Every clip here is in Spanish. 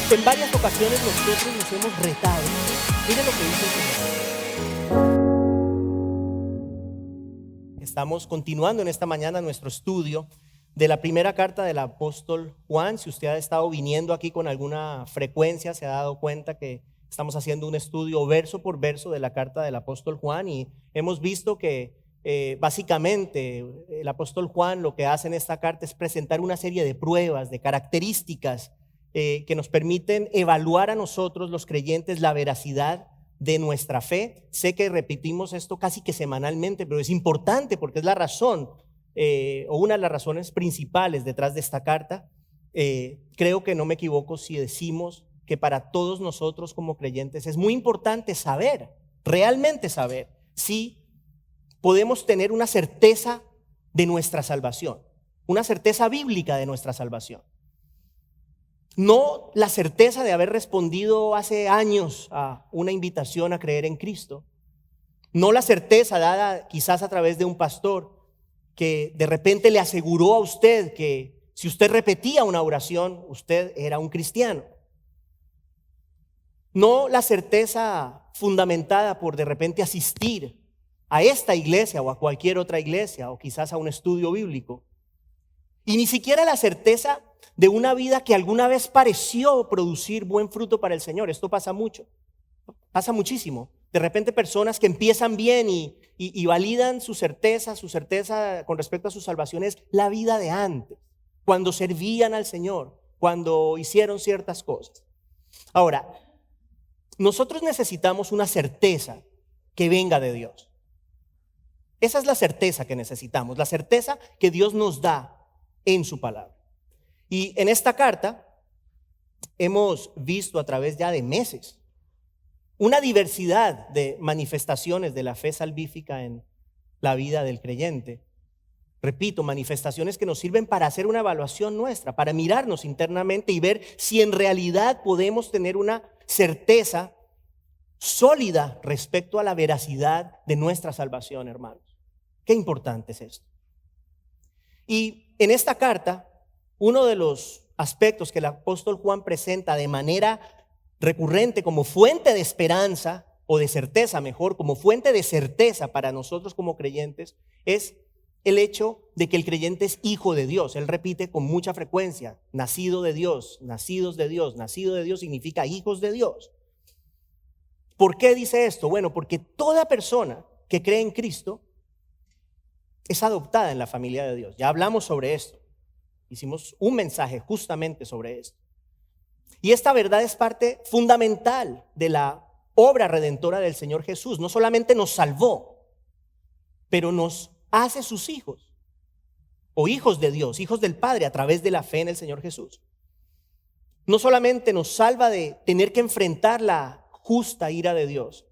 En varias ocasiones nosotros nos hemos retado. Mire lo que dice el Señor. Estamos continuando en esta mañana nuestro estudio de la primera carta del apóstol Juan. Si usted ha estado viniendo aquí con alguna frecuencia, se ha dado cuenta que estamos haciendo un estudio verso por verso de la carta del apóstol Juan, y hemos visto que básicamente el apóstol Juan lo que hace en esta carta es presentar una serie de pruebas, de características que nos permiten evaluar a nosotros los creyentes la veracidad de nuestra fe. Sé que repetimos esto casi que semanalmente, pero es importante porque es la razón o una de las razones principales detrás de esta carta. Creo que no me equivoco si decimos que para todos nosotros como creyentes es muy importante saber, realmente saber, si podemos tener una certeza de nuestra salvación, una certeza bíblica de nuestra salvación. No la certeza de haber respondido hace años a una invitación a creer en Cristo. No la certeza dada quizás a través de un pastor que de repente le aseguró a usted que si usted repetía una oración, usted era un cristiano. No la certeza fundamentada por de repente asistir a esta iglesia o a cualquier otra iglesia o quizás a un estudio bíblico. Y ni siquiera la certeza de una vida que alguna vez pareció producir buen fruto para el Señor. Esto pasa mucho, pasa muchísimo. De repente personas que empiezan bien y validan su certeza con respecto a su salvación es la vida de antes, cuando servían al Señor, cuando hicieron ciertas cosas. Ahora, nosotros necesitamos una certeza que venga de Dios. Esa es la certeza que necesitamos, la certeza que Dios nos da en su palabra. Y en esta carta hemos visto a través ya de meses una diversidad de manifestaciones de la fe salvífica en la vida del creyente. Repito, manifestaciones que nos sirven para hacer una evaluación nuestra, para mirarnos internamente y ver si en realidad podemos tener una certeza sólida respecto a la veracidad de nuestra salvación, hermanos. Qué importante es esto. Y en esta carta, uno de los aspectos que el apóstol Juan presenta de manera recurrente como fuente de esperanza, o de certeza mejor, como fuente de certeza para nosotros como creyentes, es el hecho de que el creyente es hijo de Dios. Él repite con mucha frecuencia: nacido de Dios, nacidos de Dios. Nacido de Dios significa hijos de Dios. ¿Por qué dice esto? Bueno, porque toda persona que cree en Cristo es adoptada en la familia de Dios. Ya hablamos sobre esto. Hicimos un mensaje justamente sobre esto. Y esta verdad es parte fundamental de la obra redentora del Señor Jesús. No solamente nos salvó, pero nos hace sus hijos, o hijos de Dios, hijos del Padre, a través de la fe en el Señor Jesús. No solamente nos salva de tener que enfrentar la justa ira de Dios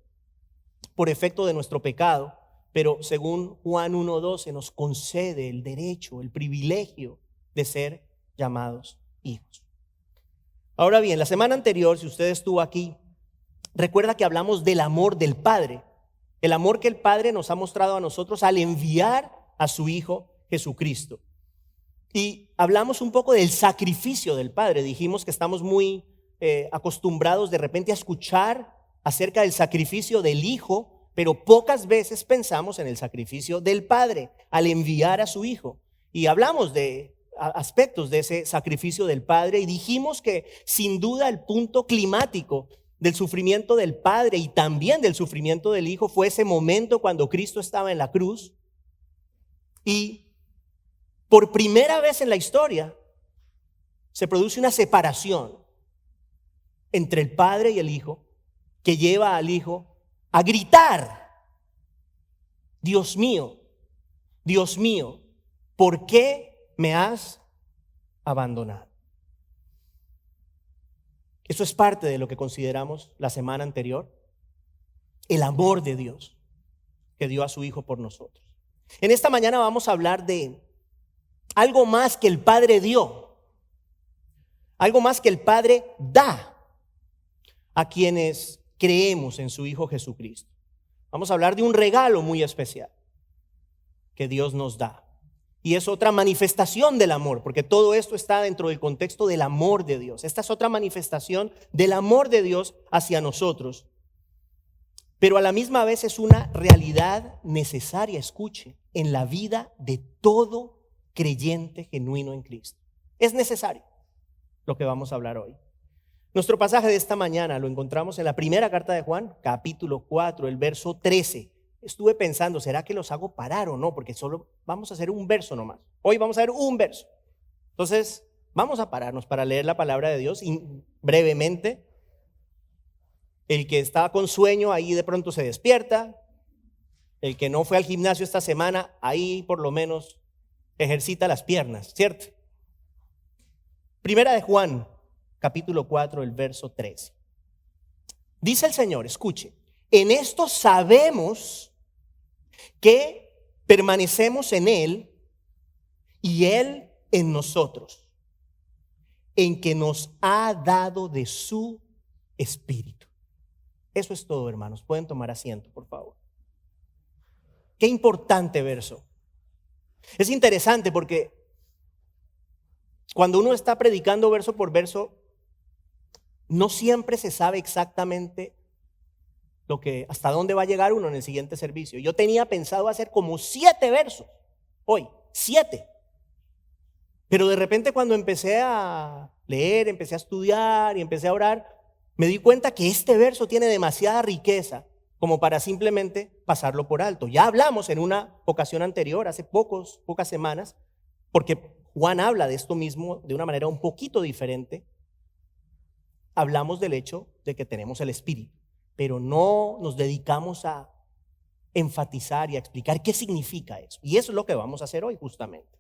por efecto de nuestro pecado, pero según Juan 1:12 nos concede el derecho, el privilegio de ser llamados hijos. Ahora bien, la semana anterior, si usted estuvo aquí, recuerda que hablamos del amor del Padre, el amor que el Padre nos ha mostrado a nosotros al enviar a su Hijo Jesucristo. Y hablamos un poco del sacrificio del Padre. Dijimos que estamos muy acostumbrados de repente a escuchar acerca del sacrificio del Hijo, pero pocas veces pensamos en el sacrificio del Padre al enviar a su Hijo. Y hablamos de aspectos de ese sacrificio del Padre y dijimos que sin duda el punto climático del sufrimiento del Padre y también del sufrimiento del Hijo fue ese momento cuando Cristo estaba en la cruz y por primera vez en la historia se produce una separación entre el Padre y el Hijo que lleva al Hijo a gritar: Dios mío, ¿por qué me has abandonado? Eso es parte de lo que consideramos la semana anterior, el amor de Dios que dio a su Hijo por nosotros. En esta mañana vamos a hablar de algo más que el Padre dio, algo más que el Padre da a quienes creemos en su Hijo Jesucristo. Vamos a hablar de un regalo muy especial que Dios nos da. Y es otra manifestación del amor, porque todo esto está dentro del contexto del amor de Dios. Esta es otra manifestación del amor de Dios hacia nosotros. Pero a la misma vez es una realidad necesaria, escuche, en la vida de todo creyente genuino en Cristo. Es necesario lo que vamos a hablar hoy. Nuestro pasaje de esta mañana lo encontramos en la primera carta de Juan, capítulo 4, el verso 13. Estuve pensando, ¿será que los hago parar o no? Porque solo vamos a hacer un verso nomás. Hoy vamos a ver un verso. Entonces, vamos a pararnos para leer la palabra de Dios y brevemente. El que está con sueño, ahí de pronto se despierta. El que no fue al gimnasio esta semana, ahí por lo menos ejercita las piernas, ¿cierto? Primera de Juan, capítulo 4, el verso 13. Dice el Señor, escuche, en esto sabemos que permanecemos en Él y Él en nosotros, en que nos ha dado de su Espíritu. Eso es todo, hermanos. Pueden tomar asiento, por favor. Qué importante verso. Es interesante porque cuando uno está predicando verso por verso, no siempre se sabe exactamente hasta dónde va a llegar uno en el siguiente servicio. Yo tenía pensado hacer como 7 versos hoy, 7. Pero de repente cuando empecé a leer, empecé a estudiar y empecé a orar, me di cuenta que este verso tiene demasiada riqueza como para simplemente pasarlo por alto. Ya hablamos en una ocasión anterior, hace pocas semanas, porque Juan habla de esto mismo de una manera un poquito diferente. Hablamos del hecho de que tenemos el Espíritu, pero no nos dedicamos a enfatizar y a explicar qué significa eso. Y eso es lo que vamos a hacer hoy justamente.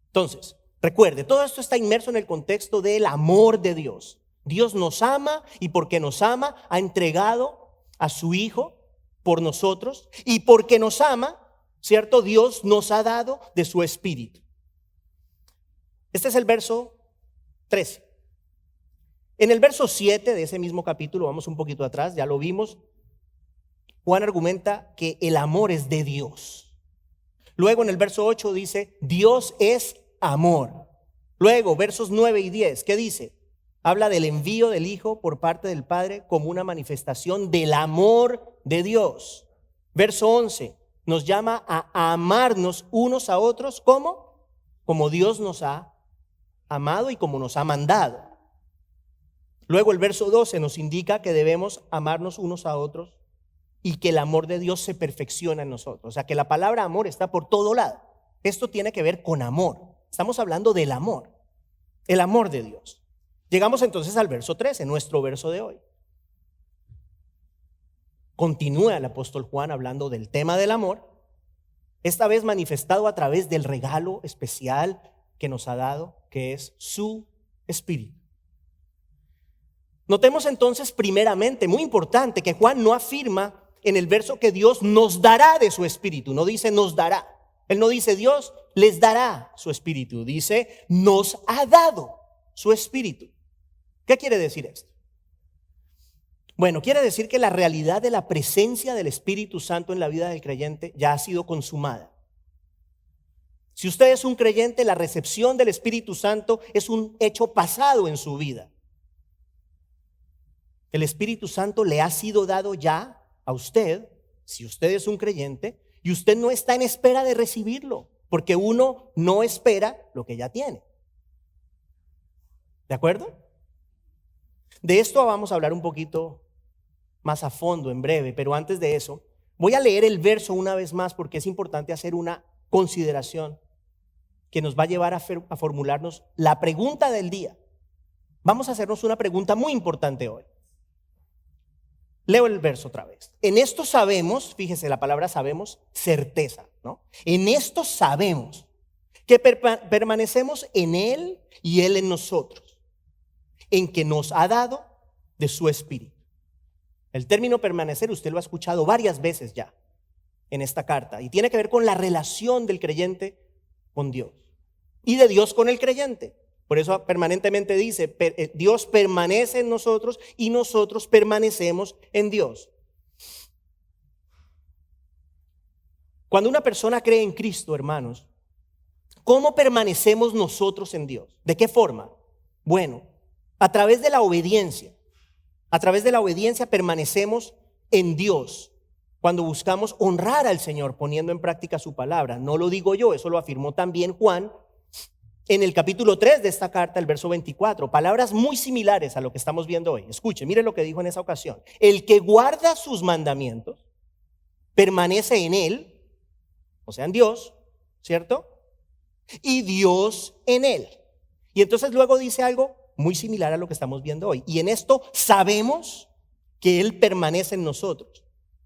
Entonces, recuerde, todo esto está inmerso en el contexto del amor de Dios. Dios nos ama y porque nos ama ha entregado a su Hijo por nosotros y porque nos ama, ¿cierto? Dios nos ha dado de su Espíritu. Este es el verso 13. En el verso 7 de ese mismo capítulo, vamos un poquito atrás, ya lo vimos, Juan argumenta que el amor es de Dios. Luego en el verso 8 dice, Dios es amor. Luego, versos 9 y 10, ¿qué dice? Habla del envío del Hijo por parte del Padre como una manifestación del amor de Dios. Verso 11 nos llama a amarnos unos a otros. ¿Cómo? Como Dios nos ha amado y como nos ha mandado. Luego el verso 12 nos indica que debemos amarnos unos a otros y que el amor de Dios se perfecciona en nosotros. O sea, que la palabra amor está por todo lado. Esto tiene que ver con amor. Estamos hablando del amor, el amor de Dios. Llegamos entonces al verso 13, nuestro verso de hoy. Continúa el apóstol Juan hablando del tema del amor, esta vez manifestado a través del regalo especial que nos ha dado, que es su Espíritu. Notemos entonces primeramente, muy importante, que Juan no afirma en el verso que Dios nos dará de su Espíritu, no dice nos dará. Él no dice Dios les dará su Espíritu, dice nos ha dado su Espíritu. ¿Qué quiere decir esto? Bueno, quiere decir que la realidad de la presencia del Espíritu Santo en la vida del creyente ya ha sido consumada. Si usted es un creyente, la recepción del Espíritu Santo es un hecho pasado en su vida. El Espíritu Santo le ha sido dado ya a usted, si usted es un creyente, y usted no está en espera de recibirlo, porque uno no espera lo que ya tiene. ¿De acuerdo? De esto vamos a hablar un poquito más a fondo en breve, pero antes de eso, voy a leer el verso una vez más porque es importante hacer una consideración que nos va a llevar a formularnos la pregunta del día. Vamos a hacernos una pregunta muy importante hoy. Leo el verso otra vez. En esto sabemos, fíjese la palabra sabemos, certeza, ¿no? En esto sabemos que permanecemos en Él y Él en nosotros, en que nos ha dado de su Espíritu. El término permanecer usted lo ha escuchado varias veces ya en esta carta y tiene que ver con la relación del creyente con Dios y de Dios con el creyente. Por eso permanentemente dice, Dios permanece en nosotros y nosotros permanecemos en Dios. Cuando una persona cree en Cristo, hermanos, ¿Cómo permanecemos nosotros en Dios? ¿De qué forma? Bueno, a través de la obediencia. A través de la obediencia permanecemos en Dios cuando buscamos honrar al Señor poniendo en práctica su palabra. No lo digo yo, eso lo afirmó también Juan en el capítulo 3 de esta carta, el verso 24. Palabras muy similares a lo que estamos viendo hoy. Escuche, mire lo que dijo en esa ocasión. El que guarda sus mandamientos permanece en él, o sea, en Dios, ¿cierto? Y Dios en él. Y entonces luego dice algo muy similar a lo que estamos viendo hoy. Y en esto sabemos que Él permanece en nosotros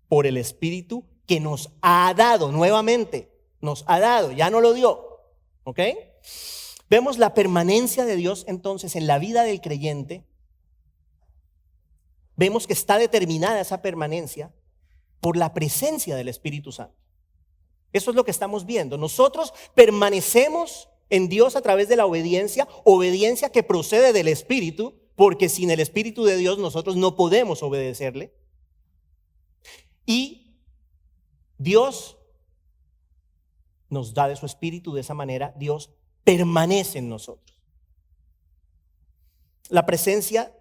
por el Espíritu que nos ha dado nuevamente. Nos ha dado, ya no lo dio. ¿Ok? Vemos la permanencia de Dios entonces en la vida del creyente. Vemos que está determinada esa permanencia por la presencia del Espíritu Santo. Eso es lo que estamos viendo. Nosotros permanecemos en Dios a través de la obediencia, obediencia que procede del Espíritu, porque sin el Espíritu de Dios nosotros no podemos obedecerle. Y Dios nos da de su Espíritu, de esa manera Dios permanece en nosotros. La presencia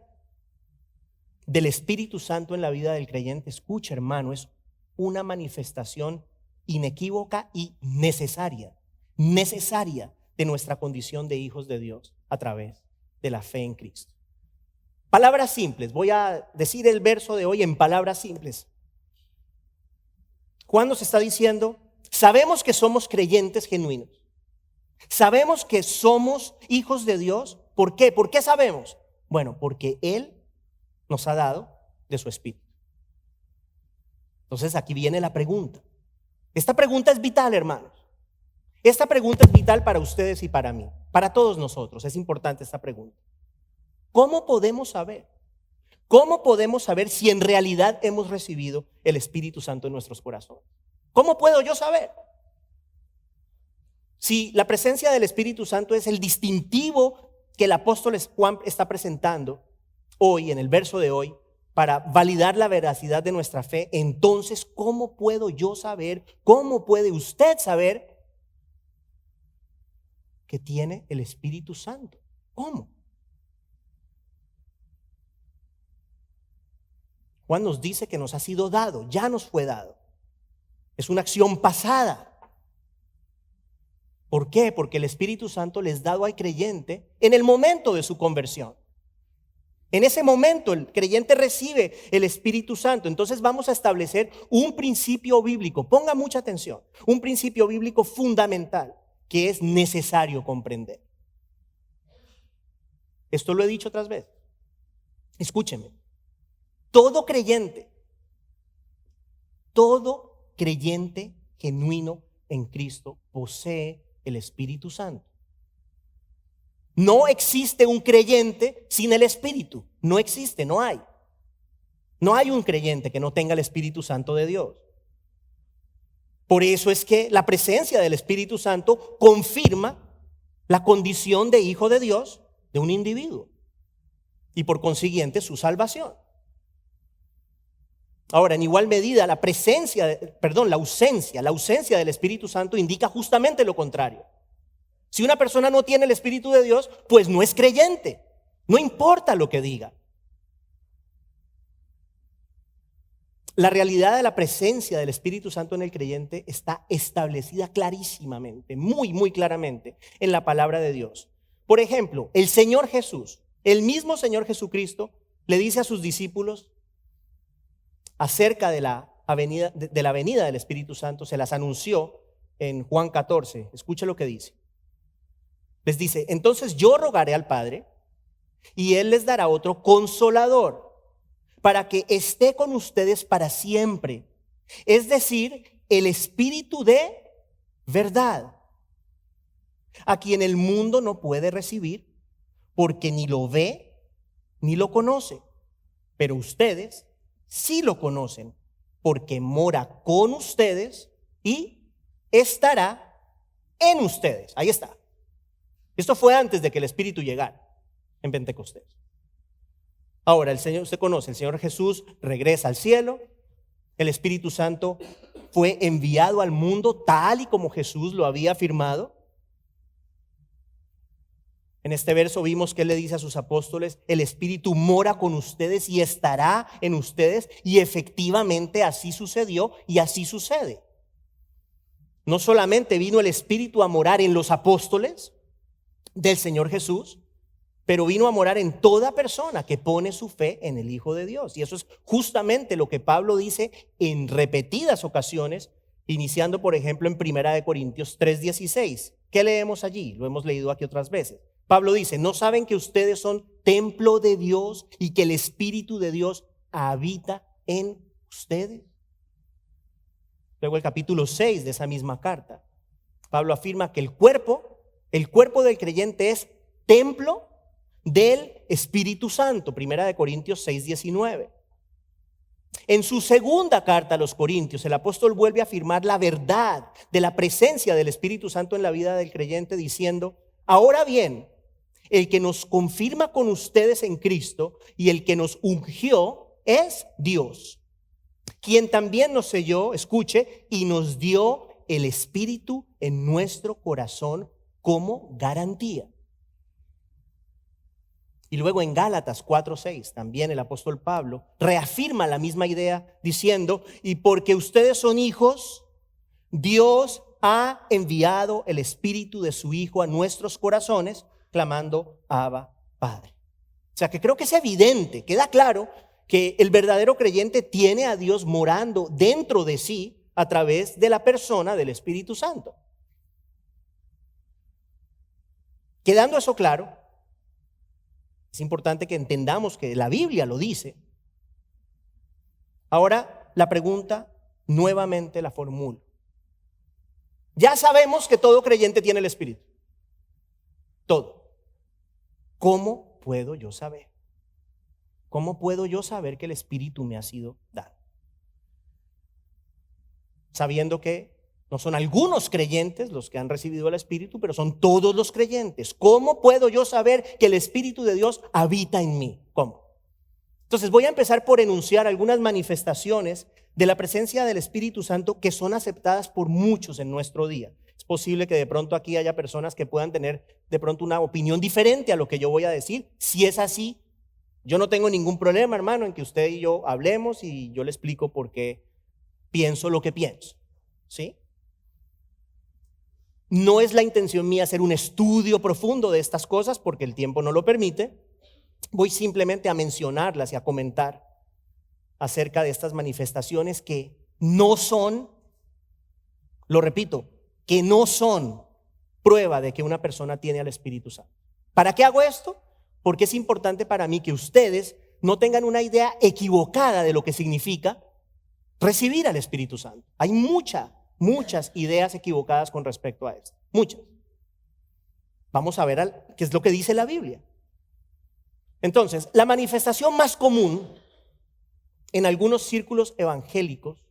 del Espíritu Santo en la vida del creyente, escucha hermano, es una manifestación inequívoca y necesaria de nuestra condición de hijos de Dios a través de la fe en Cristo. Palabras simples, voy a decir el verso de hoy en palabras simples. Juan nos está diciendo, sabemos que somos creyentes genuinos, sabemos que somos hijos de Dios. ¿Por qué? ¿Por qué sabemos? Bueno, porque Él nos ha dado de su Espíritu. Entonces aquí viene la pregunta. Esta pregunta es vital, hermanos. Esta pregunta es vital para ustedes y para mí, para todos nosotros. Es importante esta pregunta. ¿Cómo podemos saber? ¿Cómo podemos saber si en realidad hemos recibido el Espíritu Santo en nuestros corazones? ¿Cómo puedo yo saber? Si la presencia del Espíritu Santo es el distintivo que el apóstol Juan está presentando hoy, en el verso de hoy, para validar la veracidad de nuestra fe, entonces, ¿cómo puedo yo saber? ¿Cómo puede usted saber que tiene el Espíritu Santo? ¿Cómo? Juan nos dice que nos ha sido dado, ya nos fue dado. Es una acción pasada. ¿Por qué? Porque el Espíritu Santo les dado al creyente en el momento de su conversión. En ese momento el creyente recibe el Espíritu Santo. Entonces vamos a establecer un principio bíblico. Ponga mucha atención. Un principio bíblico fundamental que es necesario comprender. Esto lo he dicho otras veces. Escúcheme. Todo creyente genuino en Cristo posee el Espíritu Santo. No existe un creyente sin el Espíritu. No existe, no hay. No hay un creyente que no tenga el Espíritu Santo de Dios. Por eso es que la presencia del Espíritu Santo confirma la condición de hijo de Dios de un individuo y por consiguiente su salvación. Ahora, en igual medida, la ausencia del Espíritu Santo indica justamente lo contrario. Si una persona no tiene el Espíritu de Dios, pues no es creyente. No importa lo que diga. La realidad de la presencia del Espíritu Santo en el creyente está establecida clarísimamente, muy, muy claramente en la palabra de Dios. Por ejemplo, el Señor Jesús, el mismo Señor Jesucristo, le dice a sus discípulos acerca de la venida del Espíritu Santo, se las anunció en Juan 14. Escuche lo que dice. Les dice, entonces yo rogaré al Padre y Él les dará otro consolador para que esté con ustedes para siempre. Es decir, el Espíritu de verdad, a quien el mundo no puede recibir porque ni lo ve ni lo conoce. Pero ustedes sí lo conocen porque mora con ustedes y estará en ustedes. Ahí está. Esto fue antes de que el Espíritu llegara en Pentecostés. Ahora, el Señor, usted conoce, el Señor Jesús regresa al cielo. El Espíritu Santo fue enviado al mundo tal y como Jesús lo había afirmado. En este verso vimos que él le dice a sus apóstoles: el Espíritu mora con ustedes y estará en ustedes, y efectivamente así sucedió y así sucede. No solamente vino el Espíritu a morar en los apóstoles del Señor Jesús, pero vino a morar en toda persona que pone su fe en el Hijo de Dios. Y eso es justamente lo que Pablo dice en repetidas ocasiones, iniciando por ejemplo en 1 Corintios 3:16. ¿Qué leemos allí? Lo hemos leído aquí otras veces. Pablo dice: ¿no saben que ustedes son templo de Dios y que el Espíritu de Dios habita en ustedes? Luego el capítulo 6 de esa misma carta, Pablo afirma que el cuerpo del creyente es templo del Espíritu Santo. 1 Corintios 6:19. En su segunda carta a los Corintios, el apóstol vuelve a afirmar la verdad de la presencia del Espíritu Santo en la vida del creyente, diciendo: ahora bien, el que nos confirma con ustedes en Cristo y el que nos ungió es Dios, quien también nos selló, escuche, y nos dio el Espíritu en nuestro corazón como garantía. Y luego en Gálatas 4:6 también el apóstol Pablo reafirma la misma idea diciendo: y porque ustedes son hijos, Dios ha enviado el Espíritu de su Hijo a nuestros corazones, clamando: Abba, Padre. O sea que creo que es evidente, queda claro que el verdadero creyente tiene a Dios morando dentro de sí a través de la persona del Espíritu Santo. Quedando eso claro, es importante que entendamos que la Biblia lo dice. Ahora la pregunta nuevamente la formulo. Ya sabemos que todo creyente tiene el Espíritu. Todo. ¿Cómo puedo yo saber? ¿Cómo puedo yo saber que el Espíritu me ha sido dado? Sabiendo que no son algunos creyentes los que han recibido el Espíritu, pero son todos los creyentes. ¿Cómo puedo yo saber que el Espíritu de Dios habita en mí? ¿Cómo? Entonces voy a empezar por enunciar algunas manifestaciones de la presencia del Espíritu Santo que son aceptadas por muchos en nuestro día. Es posible que de pronto aquí haya personas que puedan tener de pronto una opinión diferente a lo que yo voy a decir. Si es así, yo no tengo ningún problema, hermano, en que usted y yo hablemos y yo le explico por qué pienso lo que pienso. ¿Sí? No es la intención mía hacer un estudio profundo de estas cosas porque el tiempo no lo permite. Voy simplemente a mencionarlas y a comentar acerca de estas manifestaciones que no son, lo repito, que no son prueba de que una persona tiene al Espíritu Santo. ¿Para qué hago esto? Porque es importante para mí que ustedes no tengan una idea equivocada de lo que significa recibir al Espíritu Santo. Hay muchas ideas equivocadas con respecto a esto. Muchas. Vamos a ver qué es lo que dice la Biblia. Entonces, la manifestación más común en algunos círculos evangélicos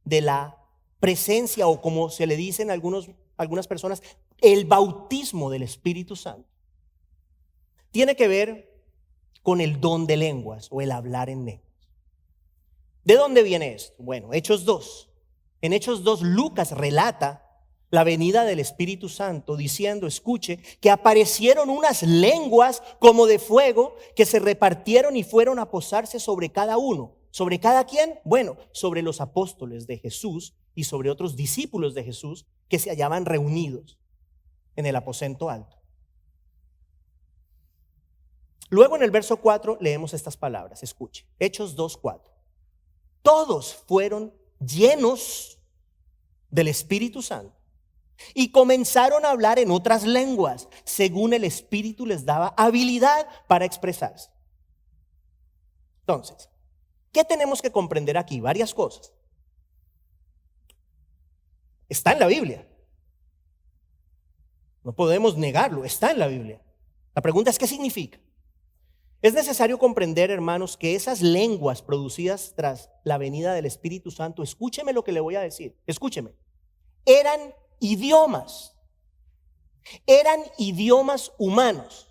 de la presencia, o como se le dice en algunas personas, el bautismo del Espíritu Santo, tiene que ver con el don de lenguas o el hablar en lenguas. ¿De dónde viene esto? Bueno, Hechos 2. En Hechos 2, Lucas relata la venida del Espíritu Santo diciendo, escuche, que aparecieron unas lenguas como de fuego que se repartieron y fueron a posarse sobre cada uno. ¿Sobre cada quién? Bueno, sobre los apóstoles de Jesús y sobre otros discípulos de Jesús que se hallaban reunidos en el aposento alto. Luego en el verso 4 leemos estas palabras, escuche, Hechos 2:4. Todos fueron llenos del Espíritu Santo y comenzaron a hablar en otras lenguas, según el Espíritu les daba habilidad para expresarse. Entonces, ¿qué tenemos que comprender aquí? Varias cosas. Está en la Biblia. No podemos negarlo, está en la Biblia. La pregunta es, ¿qué significa? Es necesario comprender, hermanos, que esas lenguas producidas tras la venida del Espíritu Santo, escúcheme lo que le voy a decir, escúcheme, eran idiomas humanos.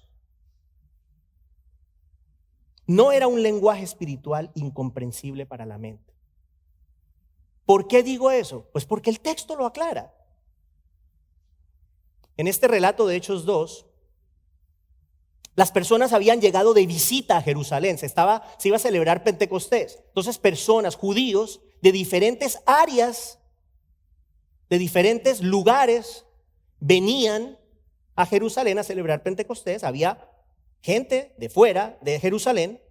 No era un lenguaje espiritual incomprensible para la mente. ¿Por qué digo eso? Pues porque el texto lo aclara. En este relato de Hechos 2, Las personas habían llegado de visita a Jerusalén, se iba a celebrar Pentecostés. Entonces personas, judíos de diferentes áreas, de diferentes lugares, venían a Jerusalén a celebrar Pentecostés. Había gente de fuera de Jerusalén.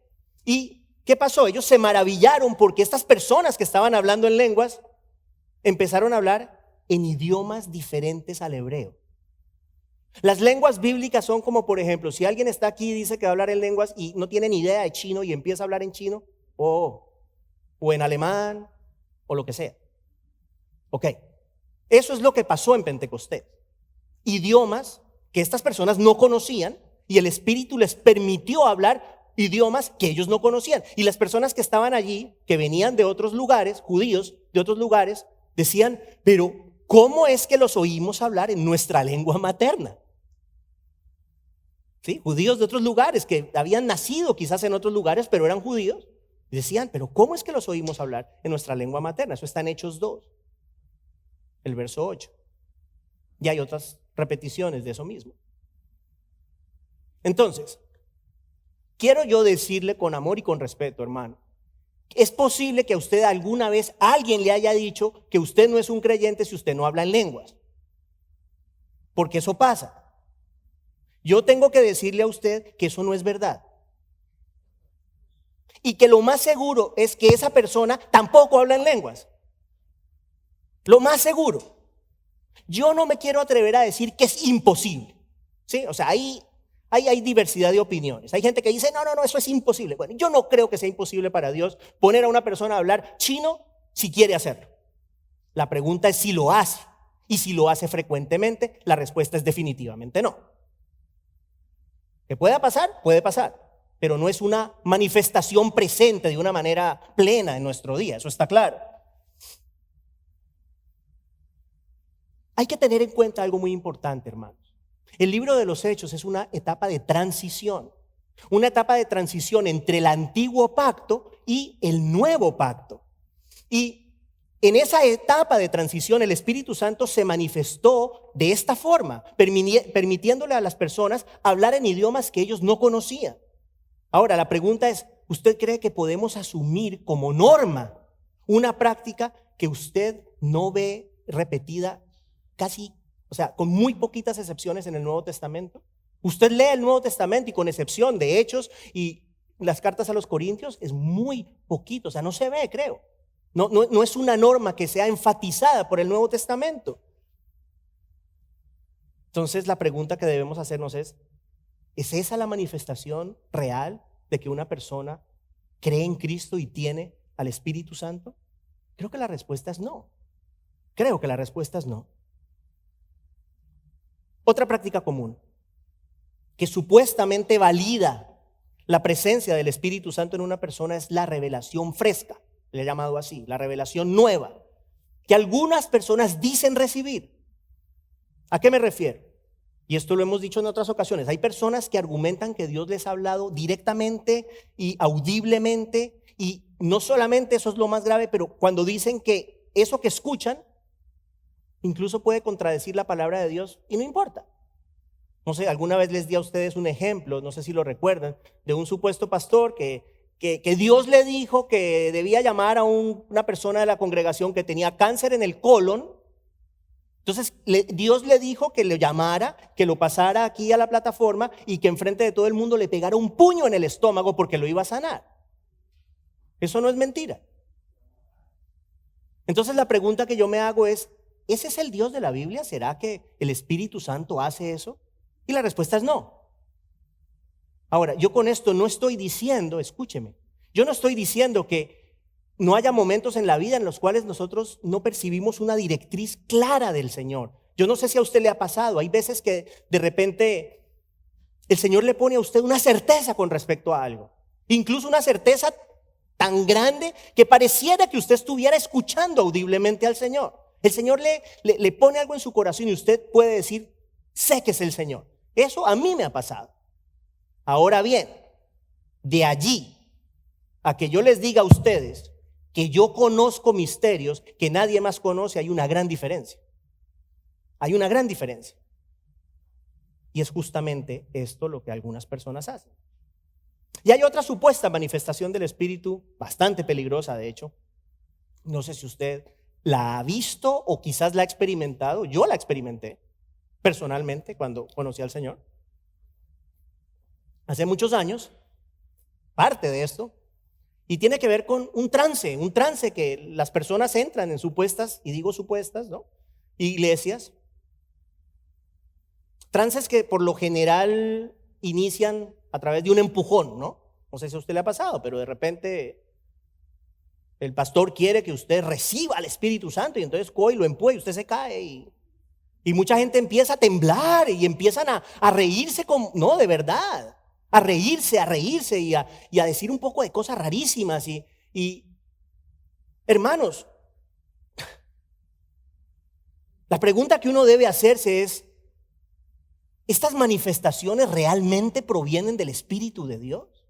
¿Y qué pasó? Ellos se maravillaron porque estas personas que estaban hablando en lenguas empezaron a hablar en idiomas diferentes al hebreo. Las lenguas bíblicas son como, por ejemplo, si alguien está aquí y dice que va a hablar en lenguas y no tiene ni idea de chino y empieza a hablar en chino o en alemán o lo que sea. Ok, eso es lo que pasó en Pentecostés. Idiomas que estas personas no conocían y el Espíritu les permitió hablar idiomas que ellos no conocían. Y las personas que estaban allí, que venían de otros lugares, judíos de otros lugares, decían, pero ¿cómo es que los oímos hablar en nuestra lengua materna? ¿Sí? Judíos de otros lugares que habían nacido quizás en otros lugares, pero eran judíos. Y decían, pero ¿cómo es que los oímos hablar en nuestra lengua materna? Eso está en Hechos 2, el verso 8. Y hay otras repeticiones de eso mismo. Entonces, quiero yo decirle con amor y con respeto, hermano, es posible que a usted alguna vez alguien le haya dicho que usted no es un creyente si usted no habla en lenguas. Porque eso pasa. Yo tengo que decirle a usted que eso no es verdad. Y que lo más seguro es que esa persona tampoco habla en lenguas. Lo más seguro. Yo no me quiero atrever a decir que es imposible. ¿Sí? O sea, hay diversidad de opiniones. Hay gente que dice, no, eso es imposible. Bueno, yo no creo que sea imposible para Dios poner a una persona a hablar chino si quiere hacerlo. La pregunta es si lo hace. Y si lo hace frecuentemente, la respuesta es definitivamente no. ¿Que pueda pasar? Puede pasar. Pero no es una manifestación presente de una manera plena en nuestro día. Eso está claro. Hay que tener en cuenta algo muy importante, hermanos. El libro de los Hechos es una etapa de transición. Una etapa de transición entre el antiguo pacto y el nuevo pacto. Y en esa etapa de transición el Espíritu Santo se manifestó de esta forma, permitiéndole a las personas hablar en idiomas que ellos no conocían. Ahora, la pregunta es, ¿usted cree que podemos asumir como norma una práctica que usted no ve repetida casi, o sea, con muy poquitas excepciones en el Nuevo Testamento? Usted lee el Nuevo Testamento y con excepción de Hechos y las cartas a los Corintios es muy poquito, o sea, no se ve, creo. No es una norma que sea enfatizada por el Nuevo Testamento. Entonces la pregunta que debemos hacernos ¿es esa la manifestación real de que una persona cree en Cristo y tiene al Espíritu Santo? Creo que la respuesta es no. Creo que la respuesta es no. Otra práctica común que supuestamente valida la presencia del Espíritu Santo en una persona es la revelación fresca. Le he llamado así, la revelación nueva, que algunas personas dicen recibir. ¿A qué me refiero? Y esto lo hemos dicho en otras ocasiones. Hay personas que argumentan que Dios les ha hablado directamente y audiblemente, y no solamente eso es lo más grave, pero cuando dicen que eso que escuchan incluso puede contradecir la palabra de Dios y no importa. No sé, alguna vez les di a ustedes un ejemplo, no sé si lo recuerdan, de un supuesto pastor que Dios le dijo que debía llamar a una persona de la congregación que tenía cáncer en el colon. Entonces Dios le dijo que lo llamara, que lo pasara aquí a la plataforma y que enfrente de todo el mundo le pegara un puño en el estómago porque lo iba a sanar. Eso no es mentira. Entonces la pregunta que yo me hago es, ¿ese es el Dios de la Biblia? ¿Será que el Espíritu Santo hace eso? Y la respuesta es no. Ahora, yo con esto no estoy diciendo, escúcheme, yo no estoy diciendo que no haya momentos en la vida en los cuales nosotros no percibimos una directriz clara del Señor. Yo no sé si a usted le ha pasado, hay veces que de repente el Señor le pone a usted una certeza con respecto a algo, incluso una certeza tan grande que pareciera que usted estuviera escuchando audiblemente al Señor. El Señor le pone algo en su corazón y usted puede decir, sé que es el Señor. Eso a mí me ha pasado. Ahora bien, de allí a que yo les diga a ustedes que yo conozco misterios que nadie más conoce, hay una gran diferencia. Hay una gran diferencia. Y es justamente esto lo que algunas personas hacen. Y hay otra supuesta manifestación del Espíritu, bastante peligrosa de hecho. No sé si usted la ha visto o quizás la ha experimentado. Yo la experimenté personalmente cuando conocí al Señor. Hace muchos años, parte de esto, y tiene que ver con un trance que las personas entran en supuestas, y digo supuestas, ¿no? Iglesias. Trances que por lo general inician a través de un empujón, ¿no? No sé si a usted le ha pasado, pero de repente el pastor quiere que usted reciba al Espíritu Santo y entonces coge y lo empuja y usted se cae y mucha gente empieza a temblar y empiezan a reírse, no, de verdad, a reírse y a decir un poco de cosas rarísimas y hermanos, la pregunta que uno debe hacerse es, ¿estas manifestaciones realmente provienen del Espíritu de Dios?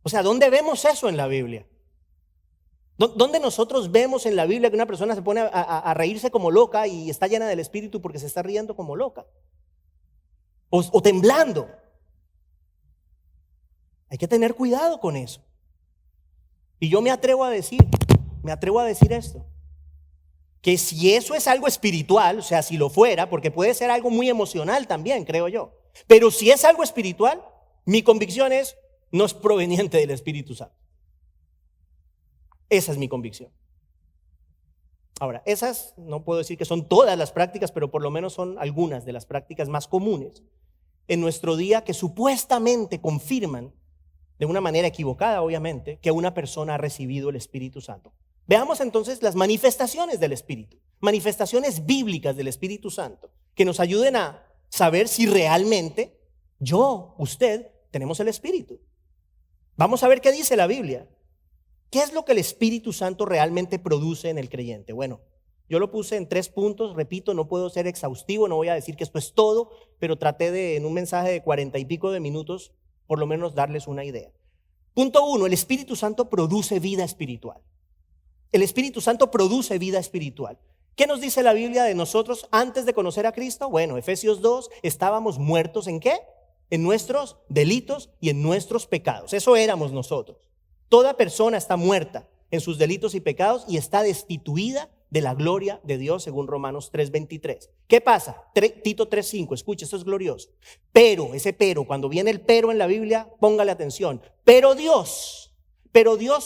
O sea, ¿dónde vemos eso en la Biblia? ¿Dónde nosotros vemos en la Biblia que una persona se pone a reírse como loca y está llena del Espíritu porque se está riendo como loca? O temblando. Hay que tener cuidado con eso. Y yo me atrevo a decir esto. Que si eso es algo espiritual, o sea, si lo fuera, porque puede ser algo muy emocional también, creo yo. Pero si es algo espiritual, mi convicción es, no es proveniente del Espíritu Santo. Esa es mi convicción. Ahora, esas no puedo decir que son todas las prácticas, pero por lo menos son algunas de las prácticas más comunes en nuestro día que supuestamente confirman, de una manera equivocada obviamente, que una persona ha recibido el Espíritu Santo. Veamos entonces las manifestaciones del Espíritu, manifestaciones bíblicas del Espíritu Santo, que nos ayuden a saber si realmente yo, usted, tenemos el Espíritu. Vamos a ver qué dice la Biblia. ¿Qué es lo que el Espíritu Santo realmente produce en el creyente? Bueno, yo lo puse en 3 puntos, repito, no puedo ser exhaustivo, no voy a decir que esto es todo, pero traté de, en un mensaje de 40 y pico de minutos, por lo menos darles una idea. Punto 1, el Espíritu Santo produce vida espiritual. El Espíritu Santo produce vida espiritual. ¿Qué nos dice la Biblia de nosotros antes de conocer a Cristo? Bueno, Efesios 2, estábamos muertos ¿en qué? En nuestros delitos y en nuestros pecados. Eso éramos nosotros. Toda persona está muerta en sus delitos y pecados y está destituida de la gloria de Dios según Romanos 3:23. ¿Qué pasa? Tito 3:5, escucha, esto es glorioso. Pero, cuando viene el pero en la Biblia, póngale atención. Pero Dios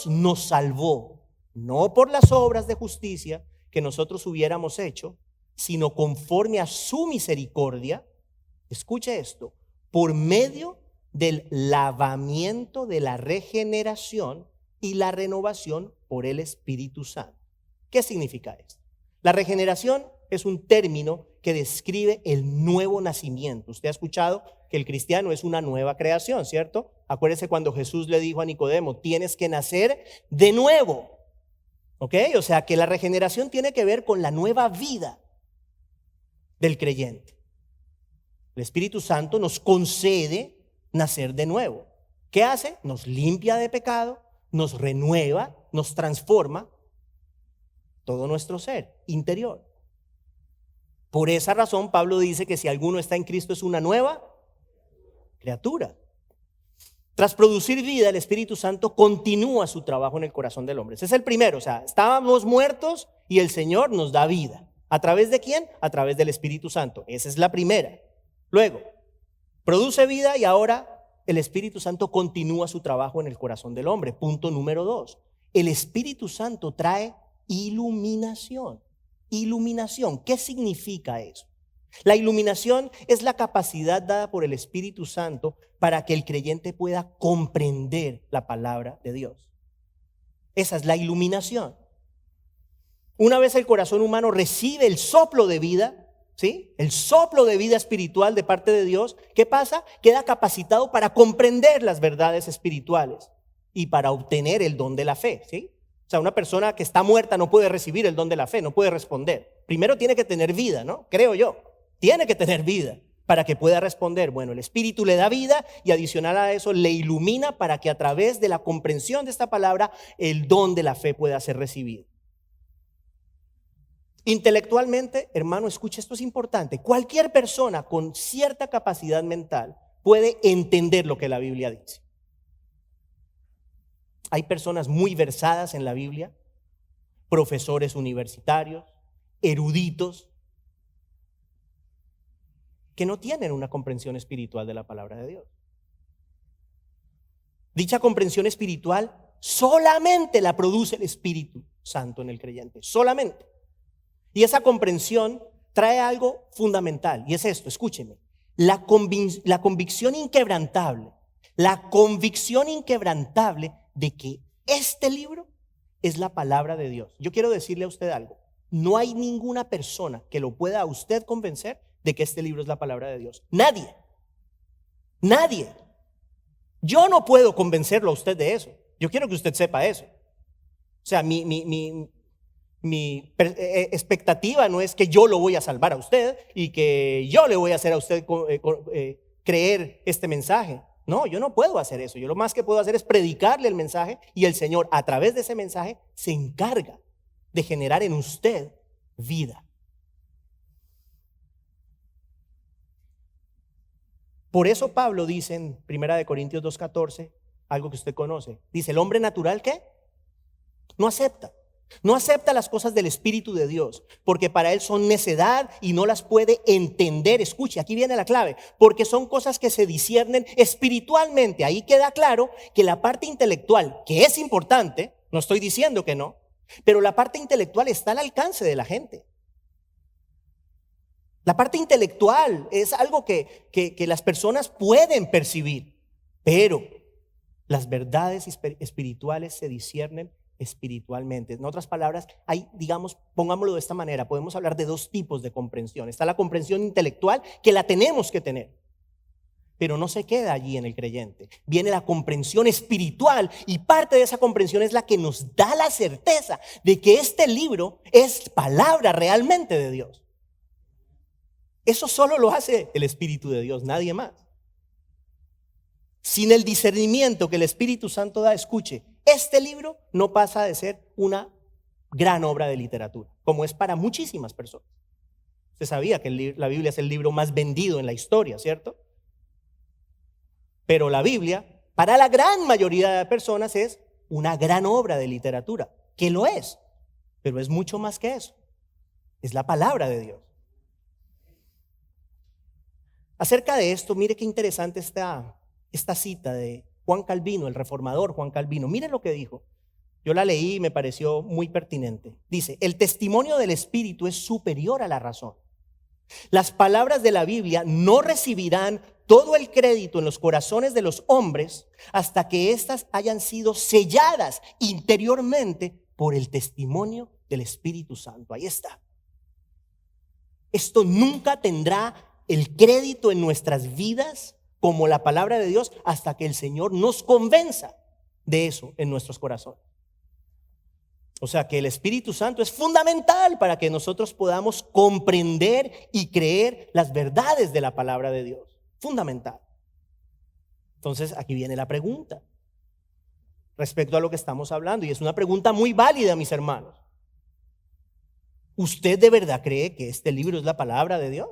nos salvó, no por las obras de justicia que nosotros hubiéramos hecho, sino conforme a su misericordia, escuche esto, por medio del lavamiento de la regeneración y la renovación por el Espíritu Santo. ¿Qué significa esto? La regeneración es un término que describe el nuevo nacimiento. Usted ha escuchado que el cristiano es una nueva creación, ¿cierto? Acuérdese cuando Jesús le dijo a Nicodemo, tienes que nacer de nuevo. ¿Ok? O sea que la regeneración tiene que ver con la nueva vida del creyente. El Espíritu Santo nos concede nacer de nuevo. ¿Qué hace? Nos limpia de pecado, nos renueva, nos transforma todo nuestro ser interior. Por esa razón Pablo dice que si alguno está en Cristo es una nueva criatura. Tras producir vida, el Espíritu Santo continúa su trabajo en el corazón del hombre. Ese es el primero, o sea, estábamos muertos y el Señor nos da vida. ¿A través de quién? A través del Espíritu Santo. Esa es la primera. Luego, produce vida y ahora el Espíritu Santo continúa su trabajo en el corazón del hombre. Punto número 2. El Espíritu Santo trae iluminación. Iluminación, ¿qué significa eso? La iluminación es la capacidad dada por el Espíritu Santo para que el creyente pueda comprender la palabra de Dios. Esa es la iluminación. Una vez el corazón humano recibe el soplo de vida, ¿sí? El soplo de vida espiritual de parte de Dios, ¿qué pasa? Queda capacitado para comprender las verdades espirituales y para obtener el don de la fe, ¿sí? O sea, una persona que está muerta no puede recibir el don de la fe, no puede responder. Primero tiene que tener vida, ¿no? Creo yo. Tiene que tener vida para que pueda responder. Bueno, el Espíritu le da vida y adicional a eso le ilumina para que a través de la comprensión de esta palabra el don de la fe pueda ser recibido. Intelectualmente, hermano, escuche, esto es importante. Cualquier persona con cierta capacidad mental puede entender lo que la Biblia dice. Hay personas muy versadas en la Biblia, profesores universitarios, eruditos, que no tienen una comprensión espiritual de la palabra de Dios. Dicha comprensión espiritual solamente la produce el Espíritu Santo en el creyente, solamente. Y esa comprensión trae algo fundamental, y es esto, escúcheme, la convicción inquebrantable de que este libro es la palabra de Dios. Yo quiero decirle a usted algo, no hay ninguna persona que lo pueda a usted convencer de que este libro es la palabra de Dios. Nadie. Yo no puedo convencerlo a usted de eso. Yo quiero que usted sepa eso. O sea, mi expectativa no es que yo lo voy a salvar a usted y que yo le voy a hacer a usted creer este mensaje. No, yo no puedo hacer eso. Yo lo más que puedo hacer es predicarle el mensaje, y el Señor a través de ese mensaje se encarga de generar en usted vida. Por eso Pablo dice en 1 Corintios 2:14, algo que usted conoce. Dice, el hombre natural, ¿qué? No acepta las cosas del Espíritu de Dios, porque para él son necedad y no las puede entender. Escuche, aquí viene la clave, porque son cosas que se disciernen espiritualmente. Ahí queda claro que la parte intelectual, que es importante, no estoy diciendo que no, pero la parte intelectual está al alcance de la gente. La parte intelectual es algo que las personas pueden percibir, pero las verdades espirituales se disciernen espiritualmente. En otras palabras, hay, digamos, pongámoslo de esta manera, podemos hablar de dos tipos de comprensión. Está la comprensión intelectual, que la tenemos que tener, pero no se queda allí en el creyente. Viene la comprensión espiritual, y parte de esa comprensión es la que nos da la certeza de que este libro es palabra realmente de Dios. Eso solo lo hace el Espíritu de Dios, nadie más. Sin el discernimiento que el Espíritu Santo da, escuche, este libro no pasa de ser una gran obra de literatura, como es para muchísimas personas. Usted sabía que la Biblia es el libro más vendido en la historia, ¿cierto? Pero la Biblia, para la gran mayoría de personas, es una gran obra de literatura, que lo es, pero es mucho más que eso. Es la palabra de Dios. Acerca de esto, mire qué interesante esta cita de Juan Calvino, el reformador Juan Calvino. Mire lo que dijo. Yo la leí y me pareció muy pertinente. Dice, el testimonio del Espíritu es superior a la razón. Las palabras de la Biblia no recibirán todo el crédito en los corazones de los hombres hasta que éstas hayan sido selladas interiormente por el testimonio del Espíritu Santo. Ahí está. Esto nunca tendrá el crédito en nuestras vidas como la palabra de Dios hasta que el Señor nos convenza de eso en nuestros corazones. O sea que el Espíritu Santo es fundamental para que nosotros podamos comprender y creer las verdades de la palabra de Dios. Fundamental. Entonces aquí viene la pregunta respecto a lo que estamos hablando, y es una pregunta muy válida, mis hermanos. ¿Usted de verdad cree que este libro es la palabra de Dios?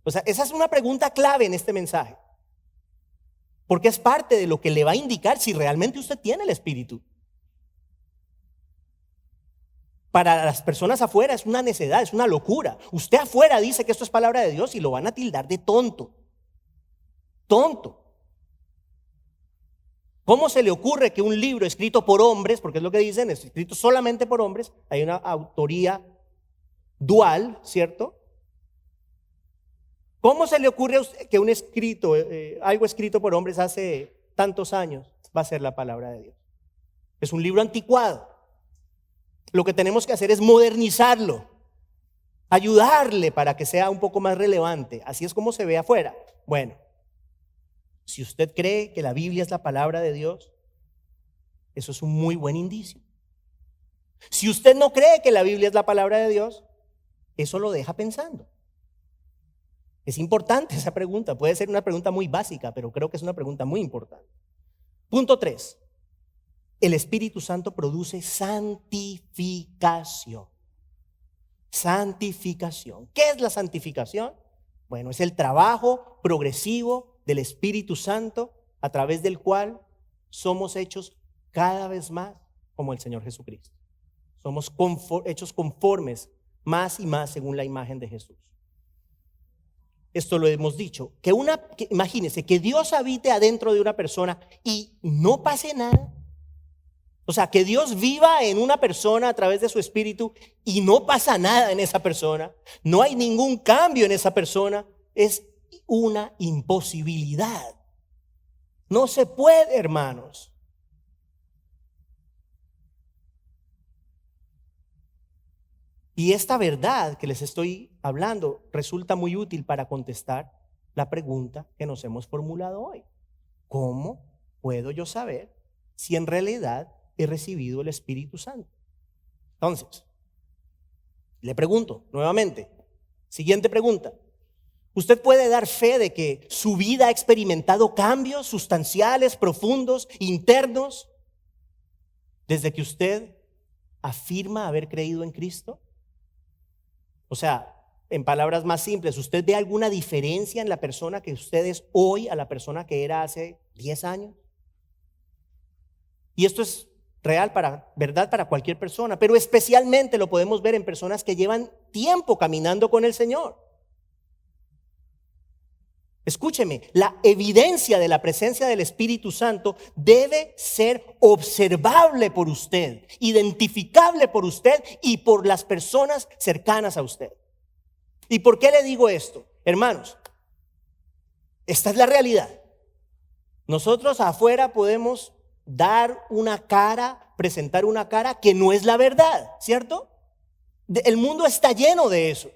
O sea, esa es una pregunta clave en este mensaje, porque es parte de lo que le va a indicar si realmente usted tiene el Espíritu. Para las personas afuera es una necedad, es una locura. Usted afuera dice que esto es palabra de Dios y lo van a tildar de tonto. Tonto. ¿Cómo se le ocurre que un libro escrito por hombres, porque es lo que dicen, es escrito solamente por hombres, hay una autoría dual, ¿cierto? ¿Cómo se le ocurre a usted que algo escrito por hombres hace tantos años va a ser la palabra de Dios? Es un libro anticuado. Lo que tenemos que hacer es modernizarlo, ayudarle para que sea un poco más relevante. Así es como se ve afuera. Bueno, si usted cree que la Biblia es la palabra de Dios, eso es un muy buen indicio. Si usted no cree que la Biblia es la palabra de Dios, eso lo deja pensando. Es importante esa pregunta, puede ser una pregunta muy básica, pero creo que es una pregunta muy importante. Punto 3. El Espíritu Santo produce santificación. santificación. ¿Qué es la santificación? Bueno, es el trabajo progresivo del Espíritu Santo a través del cual somos hechos cada vez más como el Señor Jesucristo. Somos hechos conformes más y más según la imagen de Jesús. Esto lo hemos dicho, imagínense que Dios habite adentro de una persona y no pase nada. O sea, que Dios viva en una persona a través de su espíritu y no pasa nada en esa persona. No hay ningún cambio en esa persona. Es una imposibilidad. No se puede, hermanos. Y esta verdad que les estoy hablando resulta muy útil para contestar la pregunta que nos hemos formulado hoy. ¿Cómo puedo yo saber si en realidad he recibido el Espíritu Santo? Entonces, le pregunto nuevamente, siguiente pregunta. ¿Usted puede dar fe de que su vida ha experimentado cambios sustanciales, profundos, internos, desde que usted afirma haber creído en Cristo? O sea, en palabras más simples, ¿usted ve alguna diferencia en la persona que usted es hoy a la persona que era hace 10 años? Y esto es verdad para cualquier persona, pero especialmente lo podemos ver en personas que llevan tiempo caminando con el Señor. Escúcheme, la evidencia de la presencia del Espíritu Santo debe ser observable por usted, identificable por usted y por las personas cercanas a usted. ¿Y por qué le digo esto? Hermanos, esta es la realidad. Nosotros afuera podemos dar una cara, presentar una cara que no es la verdad, ¿cierto? El mundo está lleno de eso.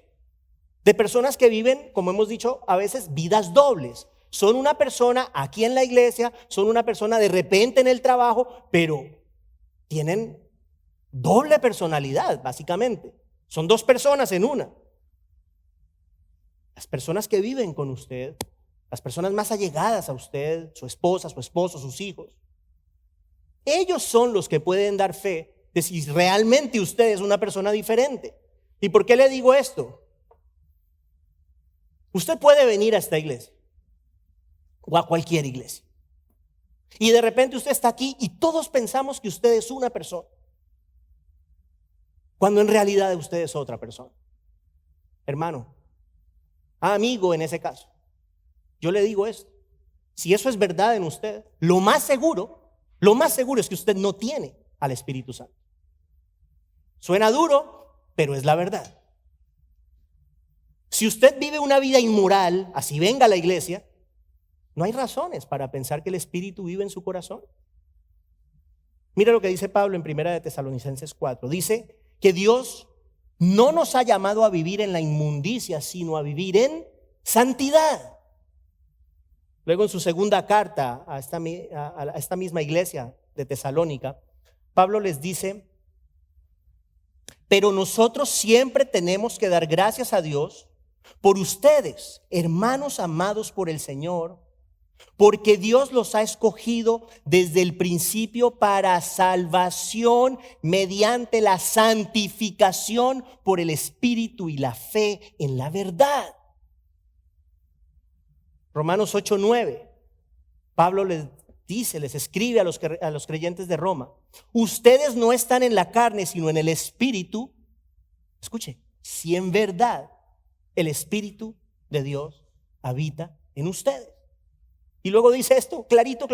De personas que viven, como hemos dicho, a veces vidas dobles. Son una persona aquí en la iglesia, son una persona de repente en el trabajo, pero tienen doble personalidad, básicamente. Son dos personas en una. Las personas que viven con usted, las personas más allegadas a usted, su esposa, su esposo, sus hijos, ellos son los que pueden dar fe de si realmente usted es una persona diferente. ¿Y por qué le digo esto? Usted puede venir a esta iglesia o a cualquier iglesia y de repente usted está aquí y todos pensamos que usted es una persona, cuando en realidad usted es otra persona. Hermano, amigo, en ese caso, yo le digo esto: si eso es verdad en usted, lo más seguro es que usted no tiene al Espíritu Santo. Suena duro, pero es la verdad. Si usted vive una vida inmoral, así venga a la iglesia, no hay razones para pensar que el Espíritu vive en su corazón. Mira lo que dice Pablo en 1 de Tesalonicenses 4. Dice que Dios no nos ha llamado a vivir en la inmundicia, sino a vivir en santidad. Luego en su segunda carta a esta misma iglesia de Tesalónica, Pablo les dice: pero nosotros siempre tenemos que dar gracias a Dios por ustedes, hermanos amados por el Señor, porque Dios los ha escogido desde el principio para salvación mediante la santificación por el Espíritu y la fe en la verdad. Romanos 8:9, Pablo les escribe a los creyentes de Roma: ustedes no están en la carne, sino en el Espíritu. Escuche, si en verdad el Espíritu de Dios habita en ustedes. Y luego dice esto, clarito: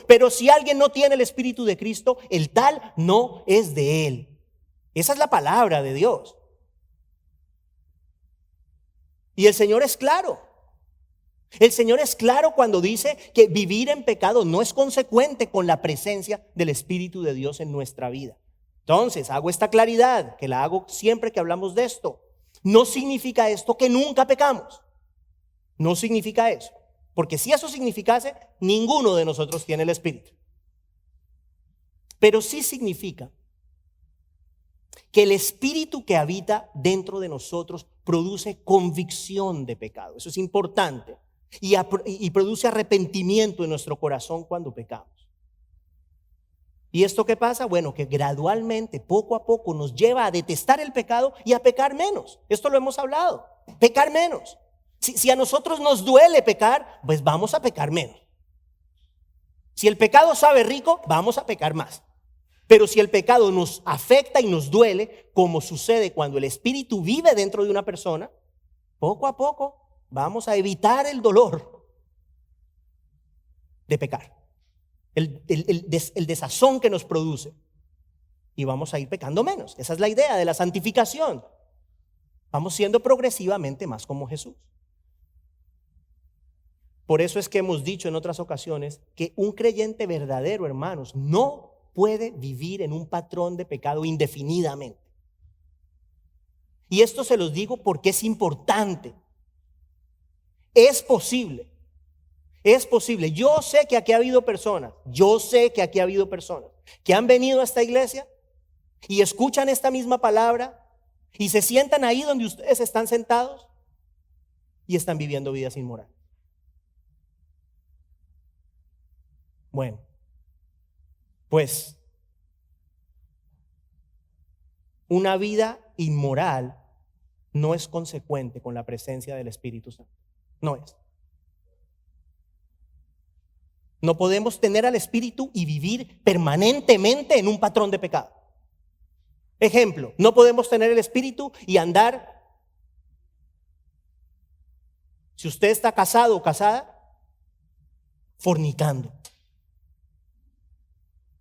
pero si alguien no tiene el Espíritu de Cristo, el tal no es de él. Esa es la palabra de Dios. Y el Señor es claro. El Señor es claro cuando dice que vivir en pecado no es consecuente con la presencia del Espíritu de Dios en nuestra vida. Entonces, hago esta claridad, que la hago siempre que hablamos de esto. No significa esto que nunca pecamos. No significa eso. Porque si eso significase, ninguno de nosotros tiene el Espíritu. Pero sí significa que el Espíritu que habita dentro de nosotros produce convicción de pecado. Eso es importante. Y produce arrepentimiento en nuestro corazón cuando pecamos. ¿Y esto qué pasa? Bueno, que gradualmente, poco a poco, nos lleva a detestar el pecado y a pecar menos. Esto lo hemos hablado, pecar menos. Si a nosotros nos duele pecar, pues vamos a pecar menos. Si el pecado sabe rico, vamos a pecar más. Pero si el pecado nos afecta y nos duele, como sucede cuando el espíritu vive dentro de una persona, poco a poco vamos a evitar el dolor de pecar, el desazón que nos produce, y vamos a ir pecando menos. Esa es la idea de la santificación. Vamos siendo progresivamente más como Jesús. Por eso es que hemos dicho en otras ocasiones que un creyente verdadero, hermanos, no puede vivir en un patrón de pecado indefinidamente. Y esto se los digo porque es importante. Es posible. Es posible. Yo sé que aquí ha habido personas que han venido a esta iglesia y escuchan esta misma palabra y se sientan ahí donde ustedes están sentados y están viviendo vidas inmorales. Bueno, pues una vida inmoral no es consecuente con la presencia del Espíritu Santo. No es. No podemos tener al Espíritu y vivir permanentemente en un patrón de pecado. Ejemplo, no podemos tener el Espíritu y andar, si usted está casado o casada, fornicando.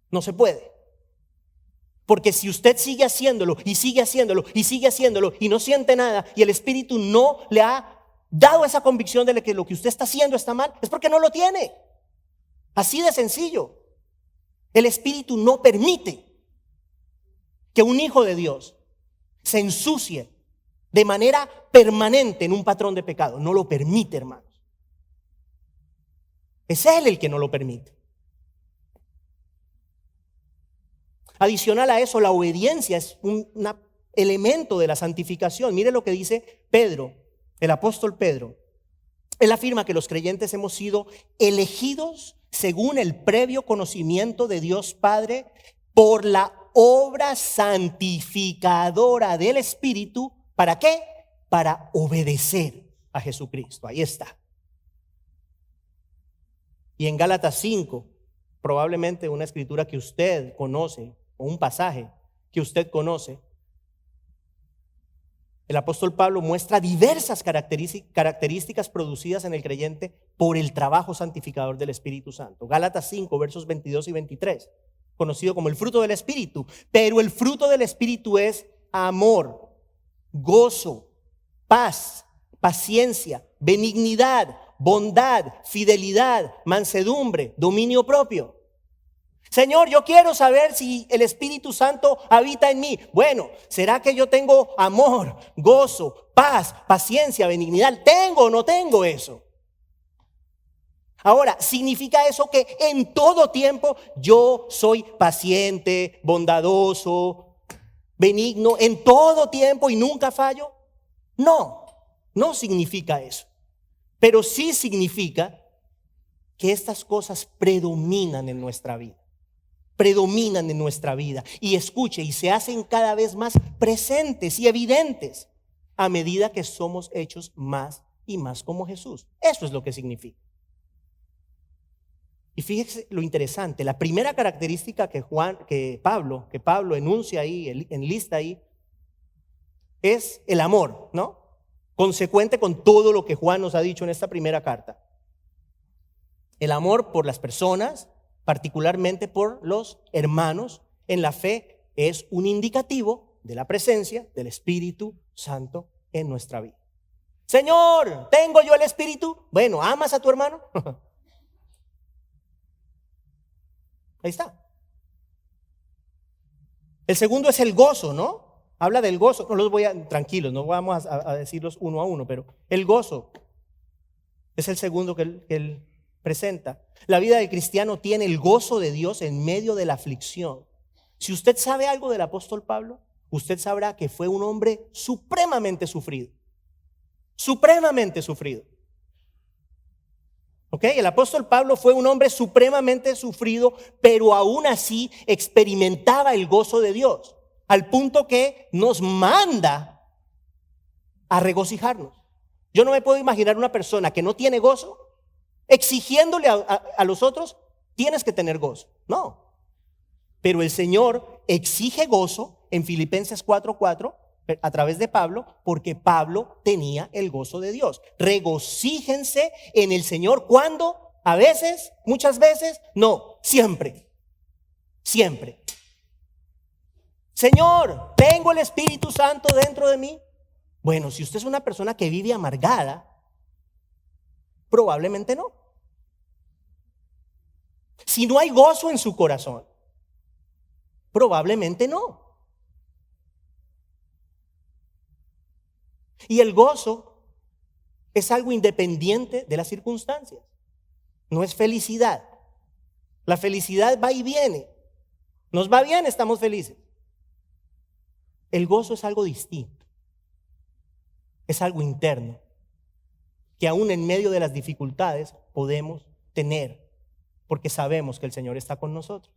No se puede. Porque si usted sigue haciéndolo y sigue haciéndolo y sigue haciéndolo y no siente nada y el Espíritu no le ha dado esa convicción de que lo que usted está haciendo está mal, es porque no lo tiene. Así de sencillo. El Espíritu no permite que un hijo de Dios se ensucie de manera permanente en un patrón de pecado. No lo permite, hermanos. Es Él el que no lo permite. Adicional a eso, la obediencia es un elemento de la santificación. Mire lo que dice Pedro, el apóstol Pedro. Él afirma que los creyentes hemos sido elegidos según el previo conocimiento de Dios Padre por la obra santificadora del Espíritu. ¿Para qué? Para obedecer a Jesucristo. Ahí está. Y en Gálatas 5, probablemente una escritura que usted conoce, o un pasaje que usted conoce, el apóstol Pablo muestra diversas características producidas en el creyente por el trabajo santificador del Espíritu Santo. Gálatas 5, versos 22 y 23, conocido como el fruto del Espíritu. Pero el fruto del Espíritu es amor, gozo, paz, paciencia, benignidad, bondad, fidelidad, mansedumbre, dominio propio. Señor, yo quiero saber si el Espíritu Santo habita en mí. Bueno, ¿será que yo tengo amor, gozo, paz, paciencia, benignidad? ¿Tengo o no tengo eso? Ahora, ¿significa eso que en todo tiempo yo soy paciente, bondadoso, benigno, en todo tiempo y nunca fallo? No, no significa eso. Pero sí significa que estas cosas predominan en nuestra vida. Predominan en nuestra vida. Y escuche, y se hacen cada vez más presentes y evidentes a medida que somos hechos más y más como Jesús. Eso es lo que significa. Y fíjese lo interesante, la primera característica que Pablo enuncia ahí, enlista ahí, es el amor, ¿no? Consecuente con todo lo que Juan nos ha dicho en esta primera carta. El amor por las personas, particularmente por los hermanos en la fe, es un indicativo de la presencia del Espíritu Santo en nuestra vida. Señor, ¿tengo yo el Espíritu? Bueno, ¿amas a tu hermano? Ahí está. El segundo es el gozo, ¿no? Habla del gozo. No los voy a, tranquilos, no vamos a decirlos uno a uno, pero el gozo es el segundo que él presenta. La vida del cristiano tiene el gozo de Dios en medio de la aflicción. Si usted sabe algo del apóstol Pablo, usted sabrá que fue un hombre supremamente sufrido. Supremamente sufrido. ¿Ok? El apóstol Pablo fue un hombre supremamente sufrido, pero aún así experimentaba el gozo de Dios, al punto que nos manda a regocijarnos. Yo no me puedo imaginar una persona que no tiene gozo exigiéndole a los otros, tienes que tener gozo. No. Pero el Señor exige gozo en Filipenses 4:4 a través de Pablo, porque Pablo tenía el gozo de Dios. Regocíjense en el Señor. ¿Cuándo? A veces, muchas veces, no, siempre. Siempre. Señor, ¿tengo el Espíritu Santo dentro de mí? Bueno, si usted es una persona que vive amargada, probablemente no. Si no hay gozo en su corazón, probablemente no. Y el gozo es algo independiente de las circunstancias. No es felicidad. La felicidad va y viene. Nos va bien, estamos felices. El gozo es algo distinto. Es algo interno, que aún en medio de las dificultades podemos tener, porque sabemos que el Señor está con nosotros.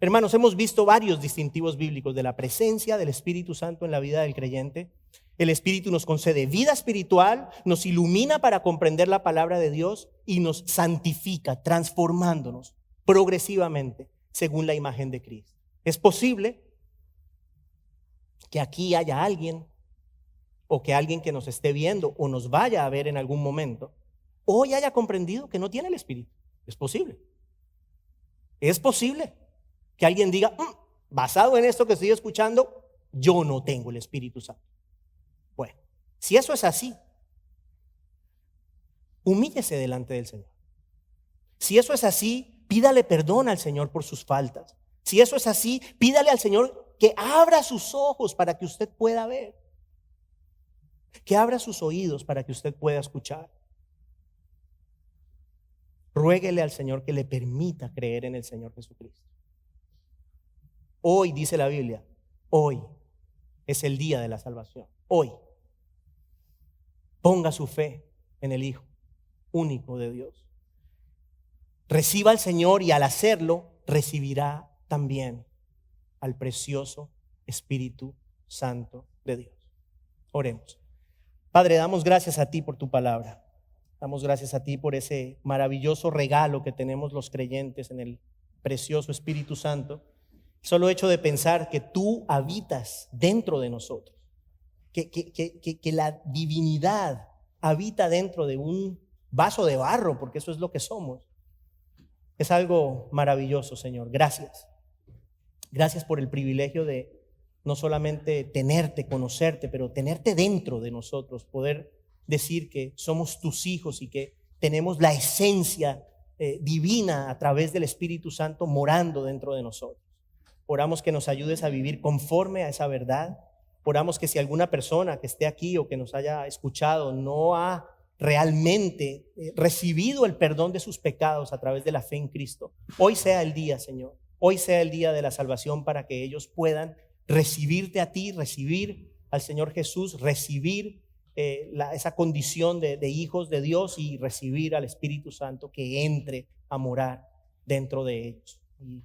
Hermanos, hemos visto varios distintivos bíblicos de la presencia del Espíritu Santo en la vida del creyente. El Espíritu nos concede vida espiritual, nos ilumina para comprender la palabra de Dios y nos santifica, transformándonos progresivamente según la imagen de Cristo. Es posible que aquí haya alguien, o que alguien que nos esté viendo o nos vaya a ver en algún momento, hoy haya comprendido que no tiene el Espíritu. Es posible. Es posible que alguien diga, basado en esto que estoy escuchando, yo no tengo el Espíritu Santo. Bueno, si eso es así, humíllese delante del Señor. Si eso es así, pídale perdón al Señor por sus faltas. Si eso es así, pídale al Señor que abra sus ojos para que usted pueda ver. Que abra sus oídos para que usted pueda escuchar. Ruéguele al Señor que le permita creer en el Señor Jesucristo. Hoy, dice la Biblia, hoy es el día de la salvación. Hoy. Ponga su fe en el Hijo único de Dios. Reciba al Señor y al hacerlo, recibirá también al precioso Espíritu Santo de Dios. Oremos. Padre, damos gracias a ti por tu palabra. Damos gracias a ti por ese maravilloso regalo que tenemos los creyentes en el precioso Espíritu Santo. Solo hecho de pensar que tú habitas dentro de nosotros, que la divinidad habita dentro de un vaso de barro, porque eso es lo que somos. Es algo maravilloso, Señor. Gracias. Gracias por el privilegio de no solamente tenerte, conocerte, pero tenerte dentro de nosotros, poder decir que somos tus hijos y que tenemos la esencia divina a través del Espíritu Santo morando dentro de nosotros. Oramos que nos ayudes a vivir conforme a esa verdad. Oramos que si alguna persona que esté aquí o que nos haya escuchado no ha realmente recibido el perdón de sus pecados a través de la fe en Cristo, hoy sea el día, Señor. Hoy sea el día de la salvación para que ellos puedan recibirte a ti, recibir al Señor Jesús, recibir esa condición de hijos de Dios y recibir al Espíritu Santo que entre a morar dentro de ellos. Y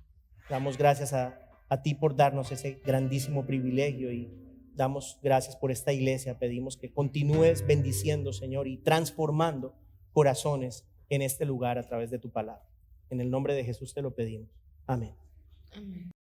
damos gracias a ti por darnos ese grandísimo privilegio y damos gracias por esta iglesia. Pedimos que continúes bendiciendo, Señor, y transformando corazones en este lugar a través de tu palabra. En el nombre de Jesús te lo pedimos. Amén. Amén.